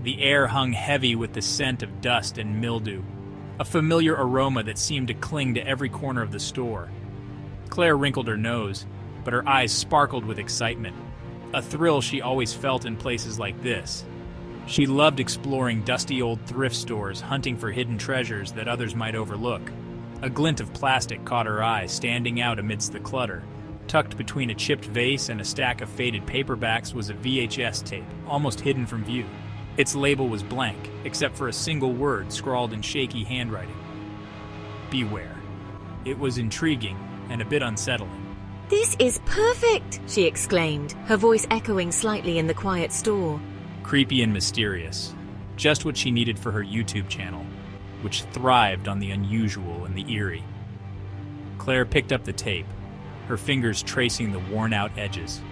The air hung heavy with the scent of dust and mildew, a familiar aroma that seemed to cling to every corner of the store. Claire wrinkled her nose, but her eyes sparkled with excitement, a thrill she always felt in places like this. She loved exploring dusty old thrift stores, hunting for hidden treasures that others might overlook. A glint of plastic caught her eye, standing out amidst the clutter. Tucked between a chipped vase and a stack of faded paperbacks was a VHS tape, almost hidden from view. Its label was blank, except for a single word scrawled in shaky handwriting. Beware. It was intriguing and a bit unsettling. "This is perfect!" she exclaimed, her voice echoing slightly in the quiet store. Creepy and mysterious. Just what she needed for her YouTube channel, which thrived on the unusual and the eerie. Claire picked up the tape, her fingers tracing the worn-out edges,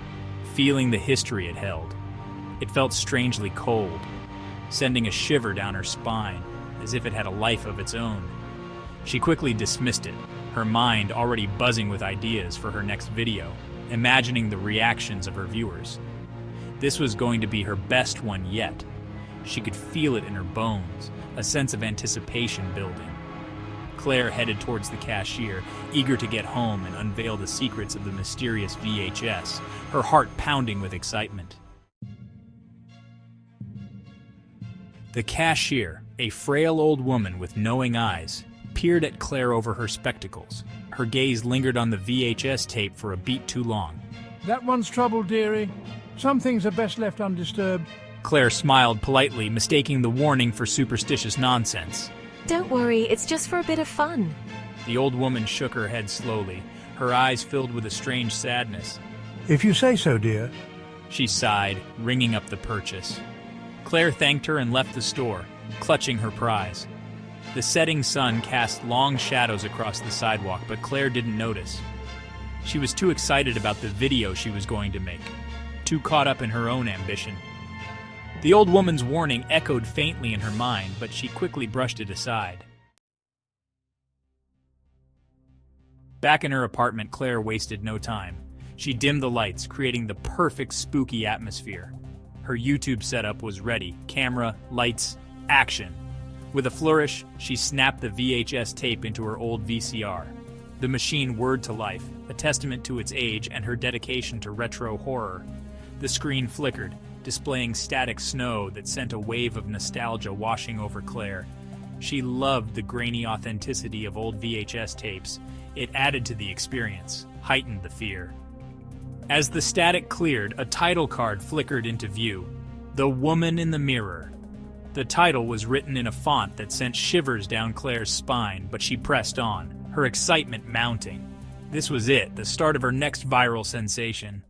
feeling the history it held. It felt strangely cold, sending a shiver down her spine, as if it had a life of its own. She quickly dismissed it, her mind already buzzing with ideas for her next video, imagining the reactions of her viewers. This was going to be her best one yet. She could feel it in her bones, a sense of anticipation building. Claire headed towards the cashier, eager to get home and unveil the secrets of the mysterious VHS, her heart pounding with excitement. The cashier, a frail old woman with knowing eyes, peered at Claire over her spectacles. Her gaze lingered on the VHS tape for a beat too long. "That one's trouble, dearie. Some things are best left undisturbed." Claire smiled politely, mistaking the warning for superstitious nonsense. "Don't worry, it's just for a bit of fun." The old woman shook her head slowly, her eyes filled with a strange sadness. "If you say so, dear." She sighed, ringing up the purchase. Claire thanked her and left the store, clutching her prize. The setting sun cast long shadows across the sidewalk, but Claire didn't notice. She was too excited about the video she was going to make, too caught up in her own ambition. The old woman's warning echoed faintly in her mind, but she quickly brushed it aside. Back in her apartment, Claire wasted no time. She dimmed the lights, creating the perfect spooky atmosphere. Her YouTube setup was ready. Camera, lights, action. With a flourish, she snapped the VHS tape into her old VCR. The machine whirred to life, a testament to its age and her dedication to retro horror. The screen flickered, displaying static snow that sent a wave of nostalgia washing over Claire. She loved the grainy authenticity of old VHS tapes. It added to the experience, heightened the fear. As the static cleared, a title card flickered into view. The Woman in the Mirror. The title was written in a font that sent shivers down Claire's spine, but she pressed on, her excitement mounting. This was it, the start of her next viral sensation.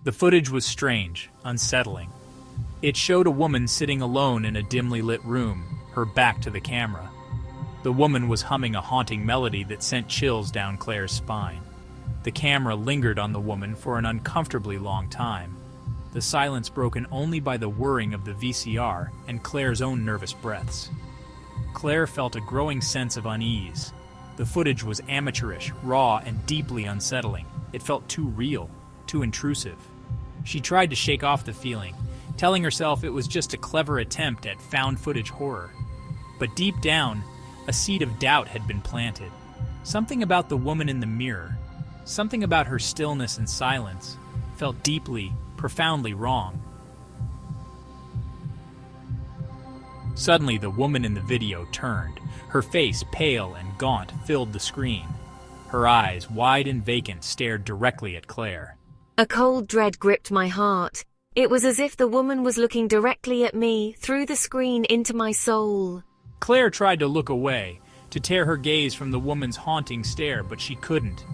The footage was strange, unsettling. It showed a woman sitting alone in a dimly lit room, her back to the camera. The woman was humming a haunting melody that sent chills down Claire's spine. The camera lingered on the woman for an uncomfortably long time, the silence broken only by the whirring of the VCR and Claire's own nervous breaths. Claire felt a growing sense of unease. The footage was amateurish, raw, and deeply unsettling. It felt too real, too intrusive. She tried to shake off the feeling, telling herself it was just a clever attempt at found footage horror. But deep down, a seed of doubt had been planted. Something about the woman in the mirror, something about her stillness and silence, felt deeply, profoundly wrong. Suddenly, the woman in the video turned. Her face, pale and gaunt, filled the screen. Her eyes, wide and vacant, stared directly at Claire. A cold dread gripped my heart. It was as if the woman was looking directly at me, through the screen into my soul. Claire tried to look away, to tear her gaze from the woman's haunting stare, but she couldn't.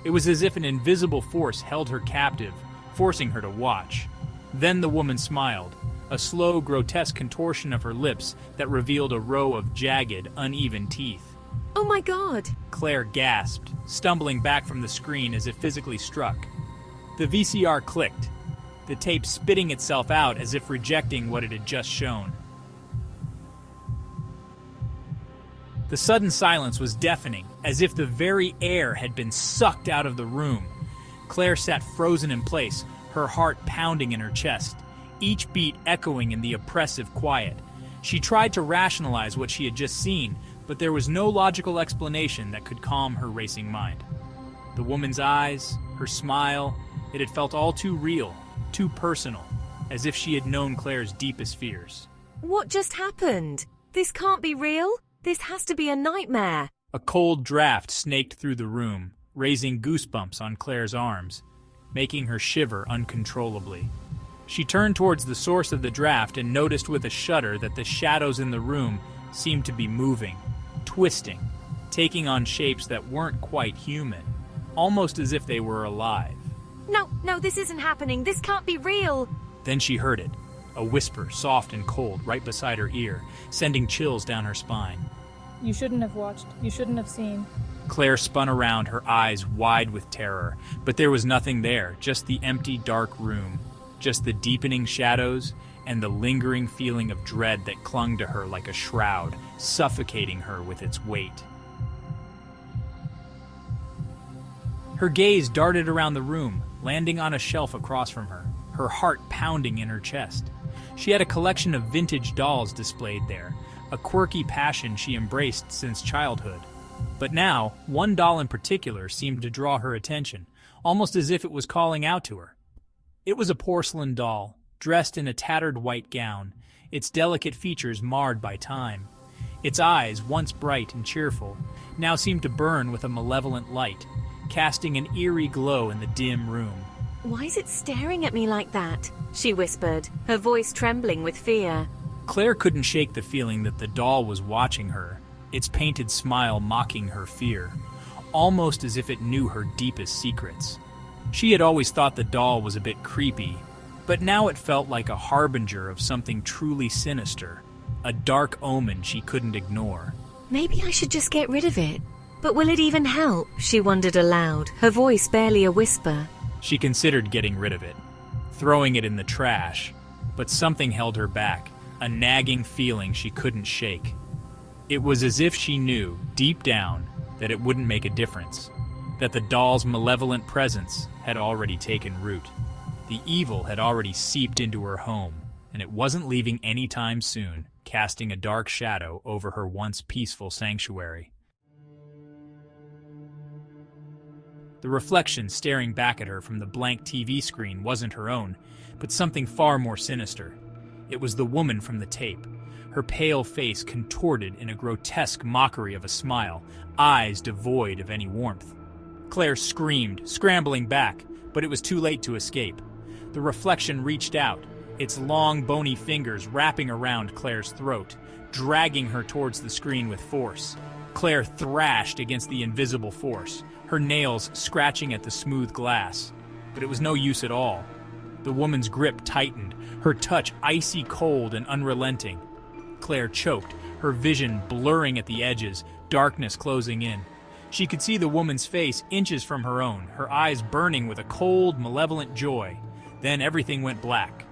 It was as if an invisible force held her captive, forcing her to watch. Then the woman smiled, a slow, grotesque contortion of her lips that revealed a row of jagged, uneven teeth. "Oh my God!" Claire gasped, stumbling back from the screen as if physically struck. The VCR clicked, the tape spitting itself out as if rejecting what it had just shown. The sudden silence was deafening, as if the very air had been sucked out of the room. Claire sat frozen in place, her heart pounding in her chest, each beat echoing in the oppressive quiet. She tried to rationalize what she had just seen, but there was no logical explanation that could calm her racing mind. The woman's eyes, her smile, it had felt all too real, too personal, as if she had known Claire's deepest fears. What just happened? This can't be real. This has to be a nightmare. A cold draft snaked through the room, raising goosebumps on Claire's arms, making her shiver uncontrollably. She turned towards the source of the draft and noticed with a shudder that the shadows in the room seemed to be moving, twisting, taking on shapes that weren't quite human, almost as if they were alive. No, this isn't happening. This can't be real. Then she heard it, a whisper, soft and cold, right beside her ear, sending chills down her spine. You shouldn't have watched. You shouldn't have seen. Claire spun around, her eyes wide with terror, but there was nothing there, just the empty, dark room, just the deepening shadows and the lingering feeling of dread that clung to her like a shroud, suffocating her with its weight. Her gaze darted around the room, landing on a shelf across from her, her heart pounding in her chest. She had a collection of vintage dolls displayed there, a quirky passion she embraced since childhood. But now, one doll in particular seemed to draw her attention, almost as if it was calling out to her. It was a porcelain doll, dressed in a tattered white gown, its delicate features marred by time. Its eyes, once bright and cheerful, now seemed to burn with a malevolent light, casting an eerie glow in the dim room. Why is it staring at me like that? She whispered, her voice trembling with fear. Claire couldn't shake the feeling that the doll was watching her, its painted smile mocking her fear, almost as if it knew her deepest secrets. She had always thought the doll was a bit creepy, but now it felt like a harbinger of something truly sinister, a dark omen she couldn't ignore. Maybe I should just get rid of it. But will it even help? She wondered aloud, her voice barely a whisper. She considered getting rid of it, throwing it in the trash, but something held her back, a nagging feeling she couldn't shake. It was as if she knew, deep down, that it wouldn't make a difference, that the doll's malevolent presence had already taken root. The evil had already seeped into her home, and it wasn't leaving any time soon, casting a dark shadow over her once peaceful sanctuary. The reflection staring back at her from the blank TV screen wasn't her own, but something far more sinister. It was the woman from the tape, her pale face contorted in a grotesque mockery of a smile, eyes devoid of any warmth. Claire screamed, scrambling back, but it was too late to escape. The reflection reached out, its long, bony fingers wrapping around Claire's throat, dragging her towards the screen with force. Claire thrashed against the invisible force, her nails scratching at the smooth glass. But it was no use at all. The woman's grip tightened, her touch icy cold and unrelenting. Claire choked, her vision blurring at the edges, darkness closing in. She could see the woman's face inches from her own, her eyes burning with a cold, malevolent joy. Then everything went black.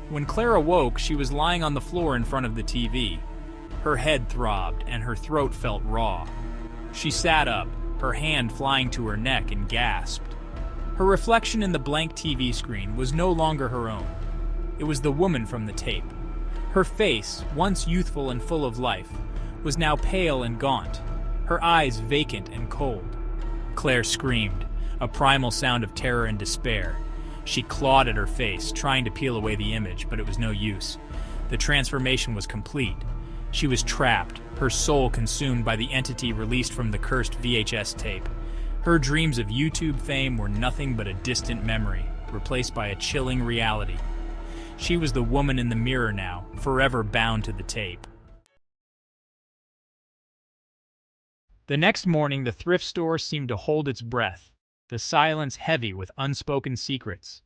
When Claire awoke, she was lying on the floor in front of the TV. Her head throbbed, and her throat felt raw. She sat up, her hand flying to her neck, and gasped. Her reflection in the blank TV screen was no longer her own. It was the woman from the tape. Her face, once youthful and full of life, was now pale and gaunt, her eyes vacant and cold. Claire screamed, a primal sound of terror and despair. She clawed at her face, trying to peel away the image, but it was no use. The transformation was complete. She was trapped, her soul consumed by the entity released from the cursed VHS tape. Her dreams of YouTube fame were nothing but a distant memory, replaced by a chilling reality. She was the woman in the mirror now, forever bound to the tape. The next morning, the thrift store seemed to hold its breath, the silence heavy with unspoken secrets.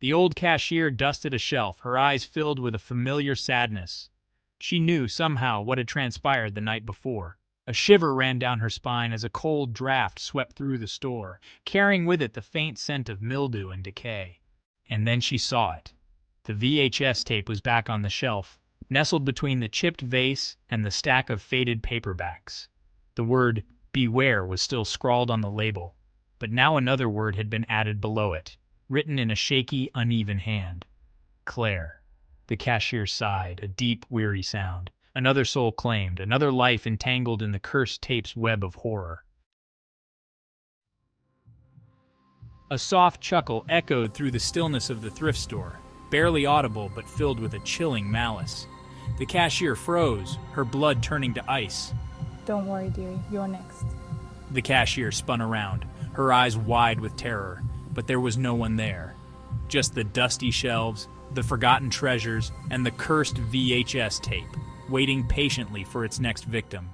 The old cashier dusted a shelf, her eyes filled with a familiar sadness. She knew somehow what had transpired the night before. A shiver ran down her spine as a cold draft swept through the store, carrying with it the faint scent of mildew and decay. And then she saw it. The VHS tape was back on the shelf, nestled between the chipped vase and the stack of faded paperbacks. The word "Beware" was still scrawled on the label, but now another word had been added below it, written in a shaky, uneven hand. Claire. The cashier sighed, a deep, weary sound. Another soul claimed, another life entangled in the cursed tape's web of horror. A soft chuckle echoed through the stillness of the thrift store, barely audible but filled with a chilling malice. The cashier froze, her blood turning to ice. Don't worry, dearie. You're next. The cashier spun around, her eyes wide with terror, but there was no one there. Just the dusty shelves, the forgotten treasures, and the cursed VHS tape, waiting patiently for its next victim.